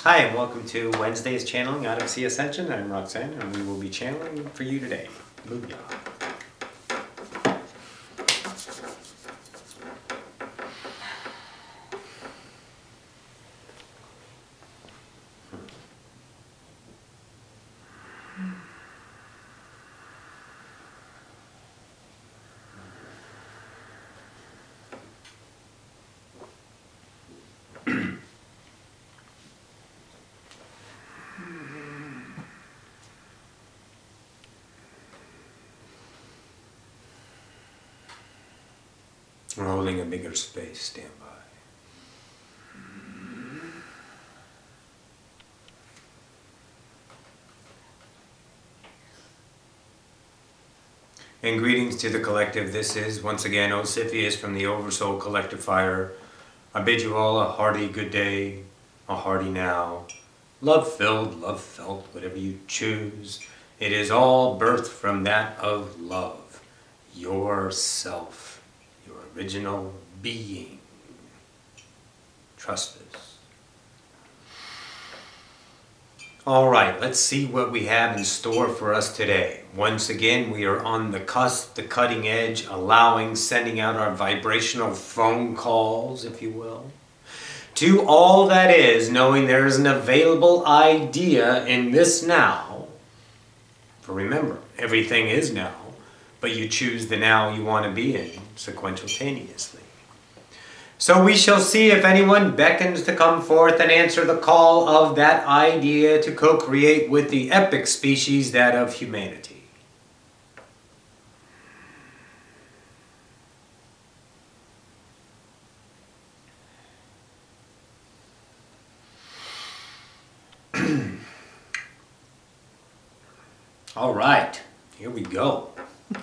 Hi, and welcome to Wednesday's channeling out of Ascension. I'm Roxanne, and we will be channeling for you today. Booyah. We're holding a bigger space. Stand by. And greetings to the collective. This is once again Ocyphius from the Oversoul Collective Fire. I bid you all a hearty good day, a hearty now. Love filled, love felt, whatever you choose. It is all birthed from that of love. Yourself. Your original being. Trust this. Alright, let's see what we have in store for us today. Once again, we are on the cusp, the cutting edge, sending out our vibrational phone calls, if you will, to all that is, knowing there is an available idea in this now. For remember, everything is now, but you choose the now you want to be in sequentially. So we shall see if anyone beckons to come forth and answer the call of that idea to co-create with the epic species, that of humanity. All right, here we go.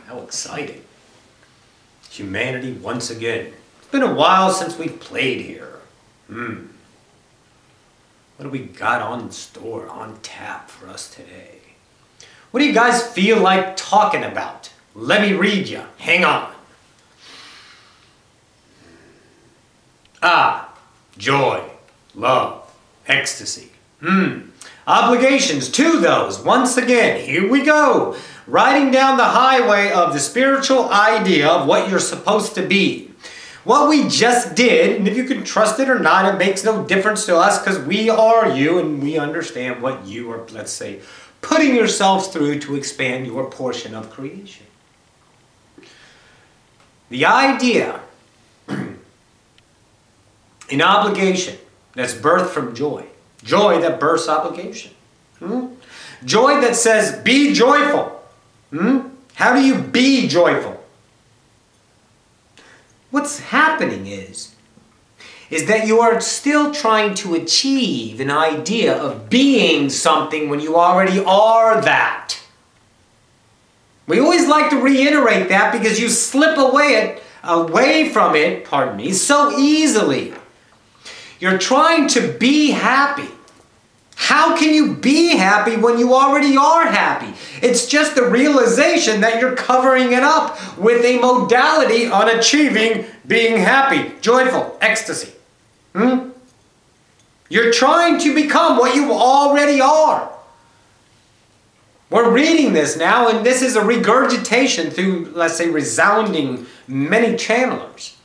How exciting. Humanity once again. It's been a while since we've played here. What do we got on store, on tap for us today? What do you guys feel like talking about? Let me read you. Hang on. Joy, love, ecstasy. Obligations to those. Once again, here we go. Riding down the highway of the spiritual idea of what you're supposed to be. What we just did, and if you can trust it or not, it makes no difference to us because we are you and we understand what you are, let's say, putting yourselves through to expand your portion of creation. The idea, an obligation that's birthed from joy. Joy that births obligation. Joy that says, be joyful. How do you be joyful? What's happening is that you are still trying to achieve an idea of being something when you already are that. We always like to reiterate that because you slip away from it, so easily. You're trying to be happy. How can you be happy when you already are happy? It's just the realization that you're covering it up with a modality on achieving being happy, joyful, ecstasy. You're trying to become what you already are. We're reading this now, and this is a regurgitation through, let's say, resounding many channelers.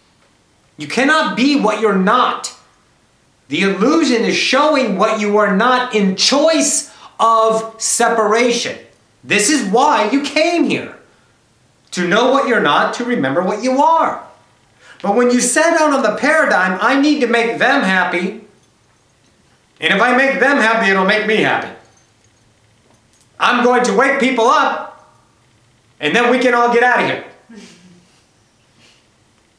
You cannot be what you're not. The illusion is showing what you are not in choice of separation. This is why you came here. To know what you're not, to remember what you are. But when you set out on the paradigm, I need to make them happy. And if I make them happy, it'll make me happy. I'm going to wake people up, and then we can all get out of here.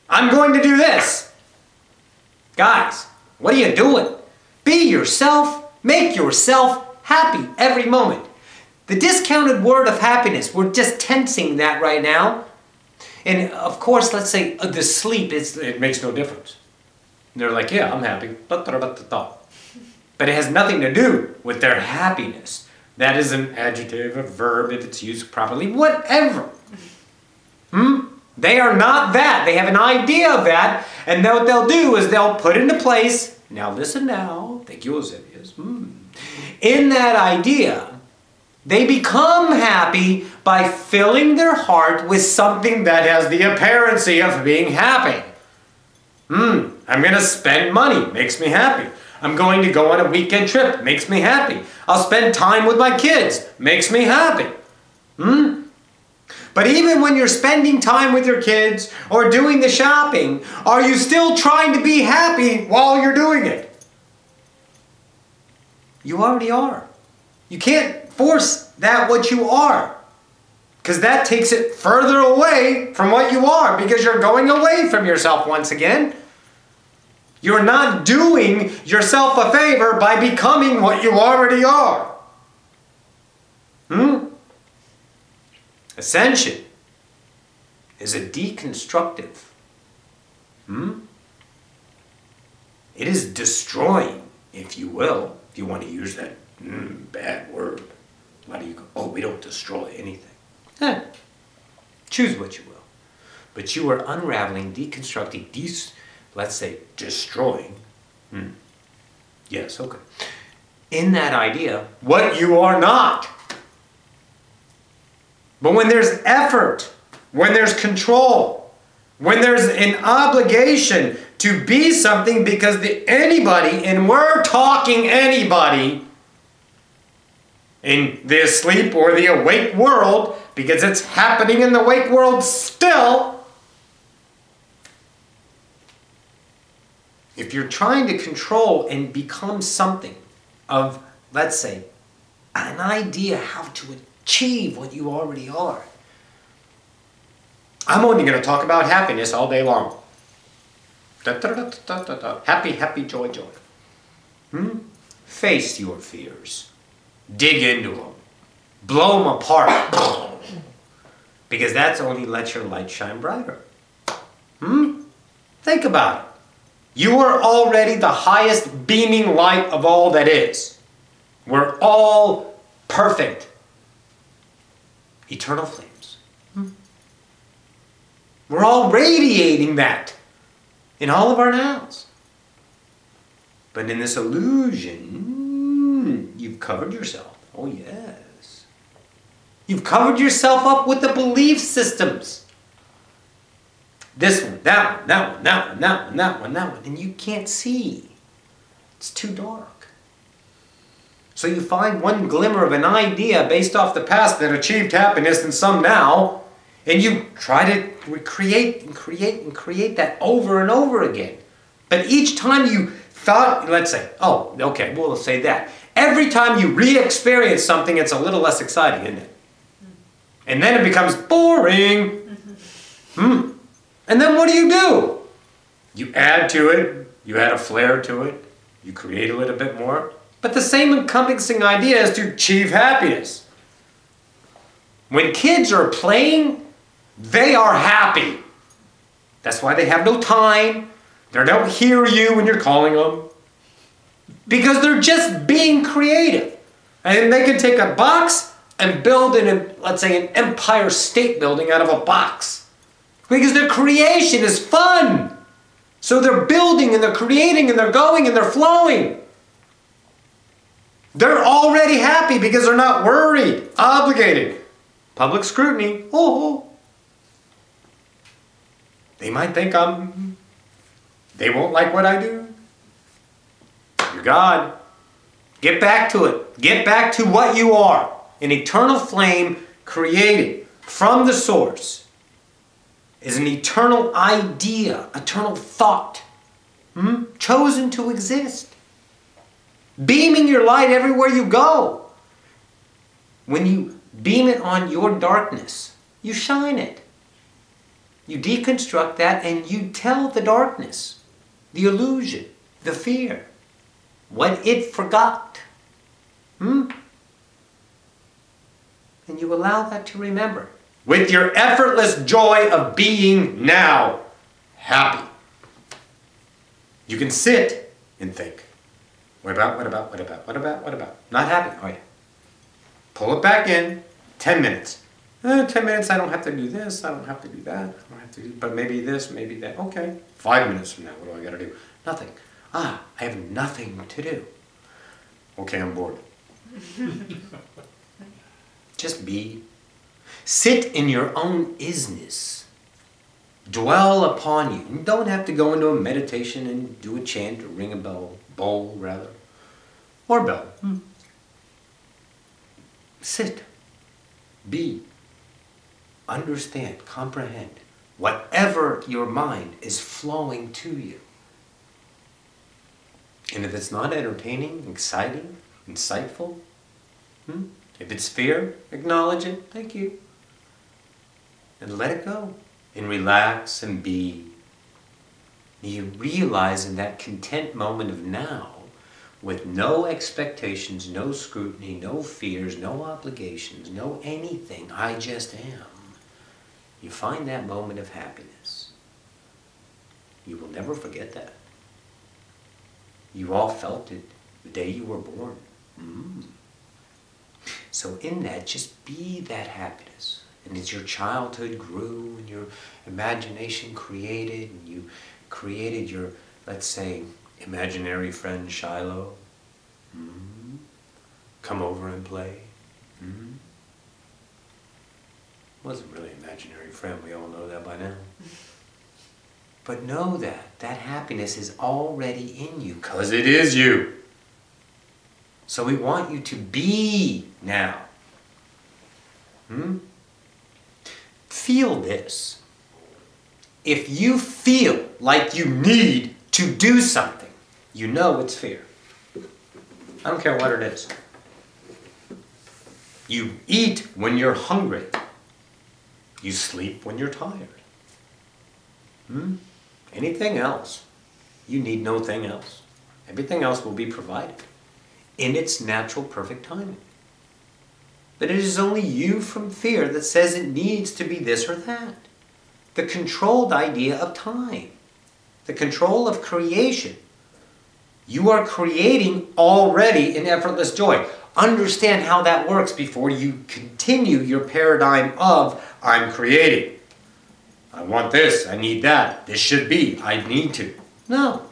I'm going to do this. Guys, what are you doing? Be yourself. Make yourself happy every moment. The discounted word of happiness, we're just tensing that right now. And of course, let's say the sleep, it makes no difference. They're like, yeah, I'm happy. But it has nothing to do with their happiness. That is an adjective, a verb, if it's used properly, whatever. They are not that. They have an idea of that. And then what they'll do is they'll put into place, now listen now, thank you, Ocyphius. In that idea, they become happy by filling their heart with something that has the appearancy of being happy. I'm going to spend money. Makes me happy. I'm going to go on a weekend trip. Makes me happy. I'll spend time with my kids. Makes me happy. But even when you're spending time with your kids or doing the shopping, are you still trying to be happy while you're doing it? You already are. You can't force that what you are, because that takes it further away from what you are, because you're going away from yourself once again. You're not doing yourself a favor by becoming what you already are. Ascension is a deconstructive. It is destroying, if you will, if you want to use that bad word. Why do you go, oh, we don't destroy anything. Choose what you will. But you are unraveling, deconstructing, let's say destroying. Yes, okay. In that idea, what you are not. But when there's effort, when there's control, when there's an obligation to be something because anybody, and we're talking anybody, in the asleep or the awake world, because it's happening in the awake world still, if you're trying to control and become something of, let's say, an idea how to achieve what you already are. I'm only going to talk about happiness all day long. Happy, happy, joy, joy. Face your fears. Dig into them. Blow them apart. Because that's only let your light shine brighter. Think about it. You are already the highest beaming light of all that is. We're all perfect. Eternal flames. We're all radiating that in all of our nows. But in this illusion, you've covered yourself. Oh yes. You've covered yourself up with the belief systems. This one, that one, that one, that one, that one, that one, that one. And you can't see. It's too dark. So you find one glimmer of an idea based off the past that achieved happiness and some now, and you try to recreate and create and create that over and over again. But each time you thought, let's say, oh, okay, we'll say that. Every time you re-experience something, it's a little less exciting, isn't it? And then it becomes boring. And then what do? You add to it, you add a flair to it, you create a little bit more. But the same encompassing idea is to achieve happiness. When kids are playing, they are happy. That's why they have no time. They don't hear you when you're calling them. Because they're just being creative. And they can take a box and build, let's say, an Empire State Building out of a box. Because their creation is fun. So they're building and they're creating and they're going and they're flowing. They're already happy because they're not worried, obligated. Public scrutiny. Oh. They might think they won't like what I do. You're God. Get back to it. Get back to what you are. An eternal flame created from the source is an eternal idea, eternal thought, chosen to exist. Beaming your light everywhere you go. When you beam it on your darkness, you shine it. You deconstruct that and you tell the darkness, the illusion, the fear, what it forgot. And you allow that to remember. With your effortless joy of being now happy. You can sit and think. What about? Not happy, are you? Pull it back in. 10 minutes. 10 minutes, I don't have to do this. I don't have to do that. I don't have to do, but maybe this, maybe that. Okay. 5 minutes from now, what do I got to do? Nothing. I have nothing to do. Okay, I'm bored. Just be. Sit in your own isness. Dwell upon you. You don't have to go into a meditation and do a chant or ring a bell. Bowl, rather. Or bell. Sit. Be. Understand. Comprehend. Whatever your mind is flowing to you. And if it's not entertaining, exciting, insightful, if it's fear, acknowledge it. Thank you. And let it go. And relax and be. You realize in that content moment of now, with no expectations, no scrutiny, no fears, no obligations, no anything, I just am. You find that moment of happiness. You will never forget that. You all felt it the day you were born. So in that, just be that happiness. And as your childhood grew and your imagination created, and you created your, let's say, imaginary friend Shiloh, come over and play. Wasn't really an imaginary friend, we all know that by now. But know that that happiness is already in you, because it is you. So we want you to be now. Feel this. If you feel like you need to do something, you know it's fear. I don't care what it is. You eat when you're hungry. You sleep when you're tired. Anything else, you need no thing else. Everything else will be provided in its natural, perfect timing. But it is only you from fear that says it needs to be this or that. The controlled idea of time. The control of creation. You are creating already in effortless joy. Understand how that works before you continue your paradigm of, I'm creating. I want this, I need that, this should be, I need to. No.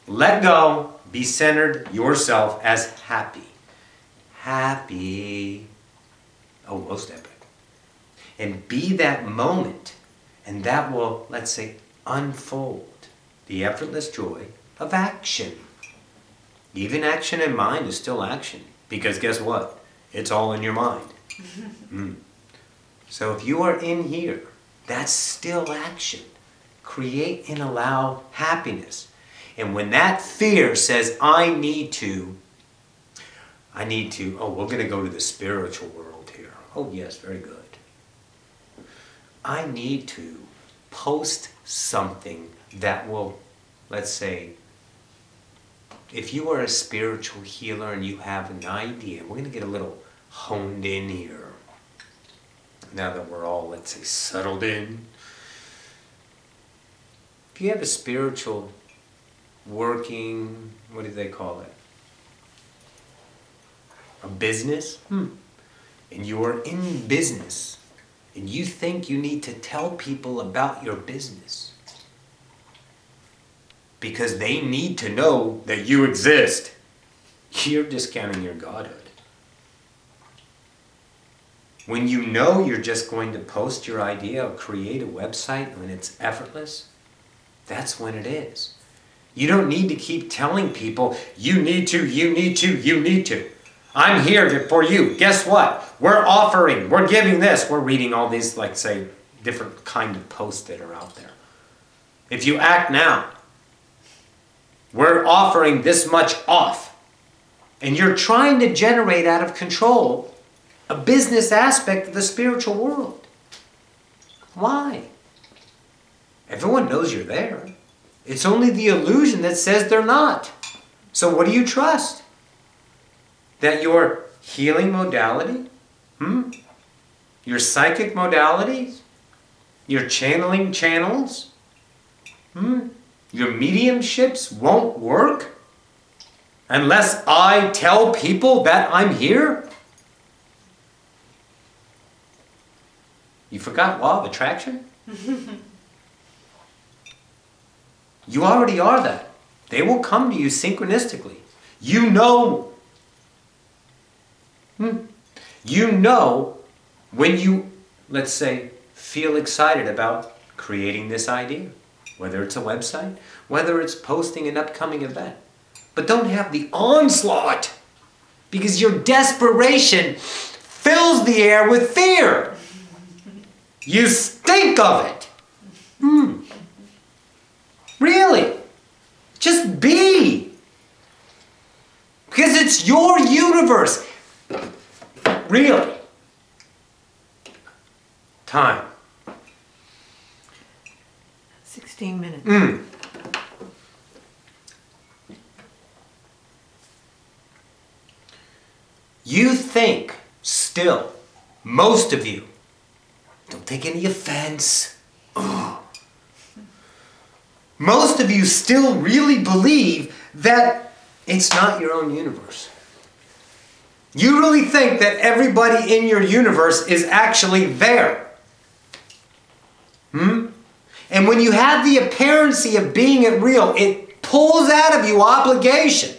Let go, be centered yourself as happy. Happy. Oh, most epic. And be that moment, and that will, let's say, unfold the effortless joy of action. Even action in mind is still action, because guess what? It's all in your mind. So if you are in here, that's still action. Create and allow happiness. And when that fear says, I need to, oh, we're going to go to the spiritual world here. Oh, yes, very good. I need to post something that will, let's say, if you are a spiritual healer and you have an idea, we're going to get a little honed in here. Now that we're all, let's say, settled in. If you have a spiritual working, what do they call it? A business? And you are in business, and you think you need to tell people about your business because they need to know that you exist, you're discounting your godhood. When you know you're just going to post your idea or create a website when it's effortless, that's when it is. You don't need to keep telling people, you need to, you need to, you need to. I'm here for you. Guess what? We're offering, we're giving this. We're reading all these, like, say, different kind of posts that are out there. If you act now, we're offering this much off. And you're trying to generate out of control a business aspect of the spiritual world. Why? Everyone knows you're there. It's only the illusion that says they're not. So what do you trust? That your healing modality? Your psychic modalities? Your channeling channels? Your mediumships won't work? Unless I tell people that I'm here? You forgot law of attraction? You already are that. They will come to you synchronistically. You know You know when you, let's say, feel excited about creating this idea. Whether it's a website, whether it's posting an upcoming event. But don't have the onslaught, because your desperation fills the air with fear. You stink of it. Really. Just be. Because it's your universe. Really. Time. 16 minutes. You think still, most of you, don't take any offense. Ugh. Most of you still really believe that it's not your own universe. You really think that everybody in your universe is actually there. And when you have the apparency of being it real, it pulls out of you obligation.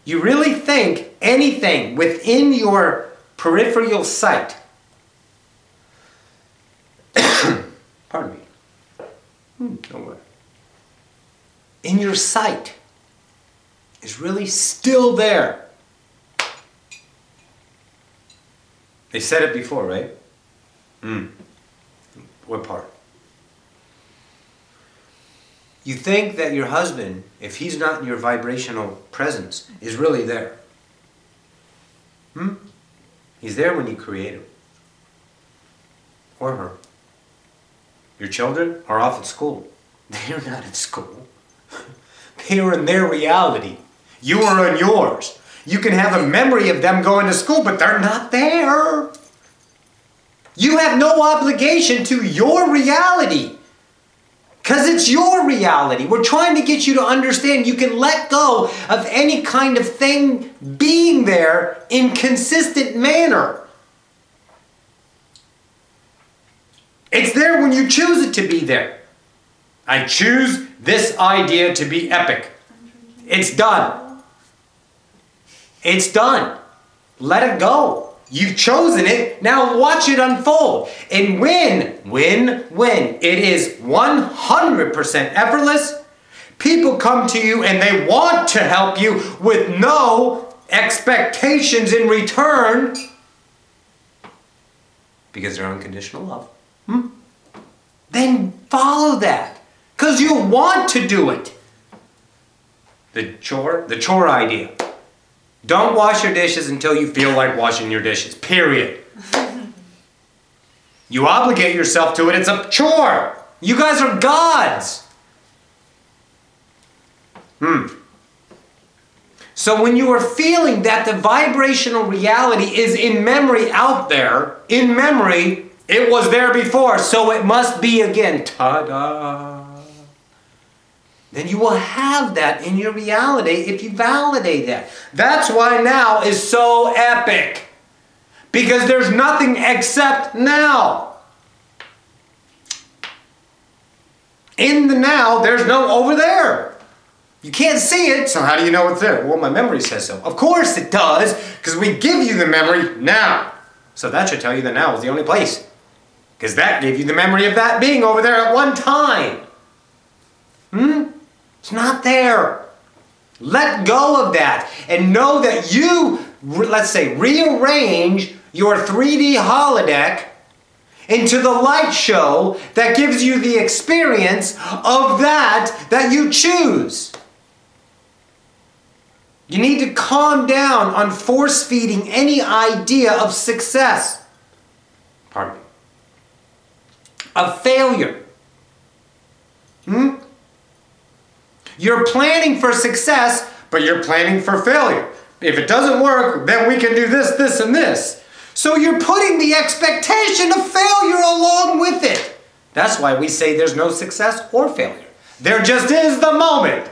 You really think anything within your peripheral sight, pardon me, don't worry, in your sight is really still there. They said it before, right? What part? You think that your husband, if he's not in your vibrational presence, is really there. He's there when you create him. Or her. Your children are off at school. They're not at school. They are in their reality. You are in yours. You can have a memory of them going to school, but they're not there. You have no obligation to your reality. Because it's your reality. We're trying to get you to understand you can let go of any kind of thing being there in consistent manner. It's there when you choose it to be there. I choose this idea to be epic. It's done. It's done. Let it go. You've chosen it, now watch it unfold. And when it is 100% effortless, people come to you and they want to help you with no expectations in return because they're unconditional love. Then follow that because you want to do it. The chore idea. Don't wash your dishes until you feel like washing your dishes. Period. You obligate yourself to it. It's a chore. You guys are gods. So when you are feeling that the vibrational reality is in memory out there, in memory, it was there before, so it must be again. Ta-da! Then you will have that in your reality if you validate that. That's why now is so epic. Because there's nothing except now. In the now, there's no over there. You can't see it, so how do you know it's there? Well, my memory says so. Of course it does, because we give you the memory now. So that should tell you that now is the only place. Because that gave you the memory of that being over there at one time. It's not there. Let go of that and know that you, let's say, rearrange your 3D holodeck into the light show that gives you the experience of that you choose. You need to calm down on force-feeding any idea of success. Pardon me. Of failure. You're planning for success, but you're planning for failure. If it doesn't work, then we can do this, this, and this. So you're putting the expectation of failure along with it. That's why we say there's no success or failure. There just is the moment.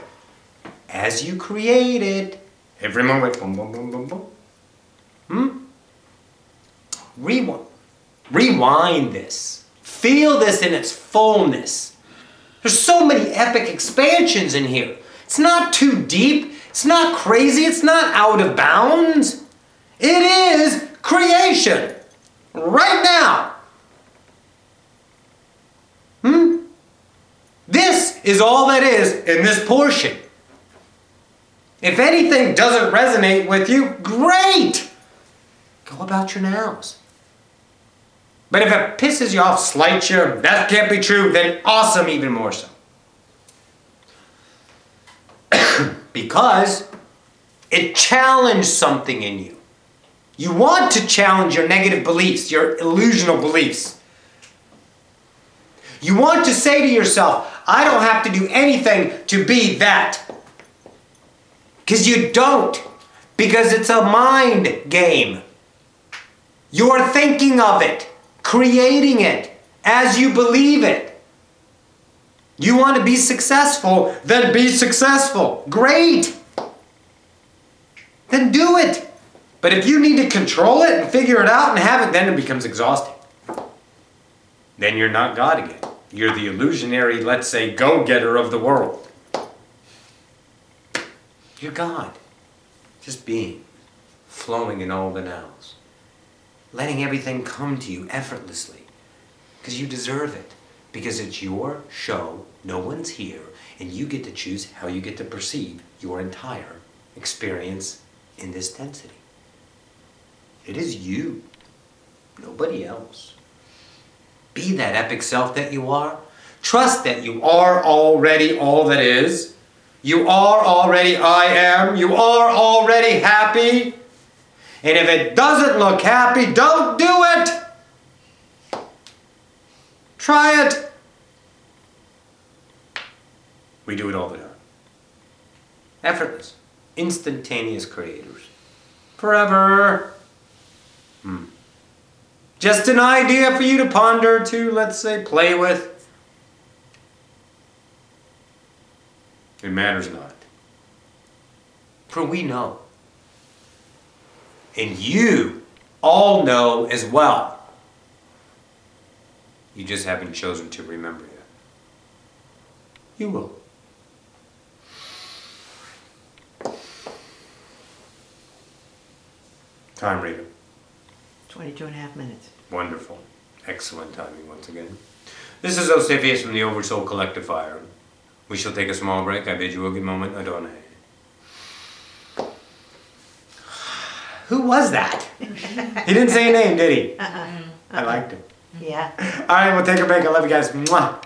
As you create it, every moment, boom, boom, boom, boom, boom. Rewind this. Feel this in its fullness. There's so many epic expansions in here. It's not too deep. It's not crazy. It's not out of bounds. It is creation. Right now. This is all that is in this portion. If anything doesn't resonate with you, great! Go about your nows. But if it pisses you off, slights you, that can't be true, then awesome, even more so. Because it challenged something in you. You want to challenge your negative beliefs, your illusional beliefs. You want to say to yourself, I don't have to do anything to be that. Because you don't. Because it's a mind game. You're thinking of it, creating it, as you believe it. You want to be successful, then be successful. Great. Then do it. But if you need to control it and figure it out and have it, then it becomes exhausting. Then you're not God again. You're the illusionary, let's say, go-getter of the world. You're God. Just being. Flowing in all the nows. Letting everything come to you effortlessly. Because you deserve it. Because it's your show, no one's here, and you get to choose how you get to perceive your entire experience in this density. It is you, nobody else. Be that epic self that you are. Trust that you are already all that is. You are already I am. You are already happy. And if it doesn't look happy, don't do it. Try it. We do it all the time. Effortless. Instantaneous creators. Forever. Just an idea for you to ponder, to, let's say, play with. It matters not. For we know. And you all know as well. You just haven't chosen to remember yet. You will. Time reader. 22.5 minutes. Wonderful. Excellent timing once again. This is Ocyphius from the Oversoul Collective Fire. We shall take a small break. I bid you a good moment. Adonai. Who was that? He didn't say a name, did he? I liked him. Yeah. All right, we'll take a break. I love you guys. Mwah.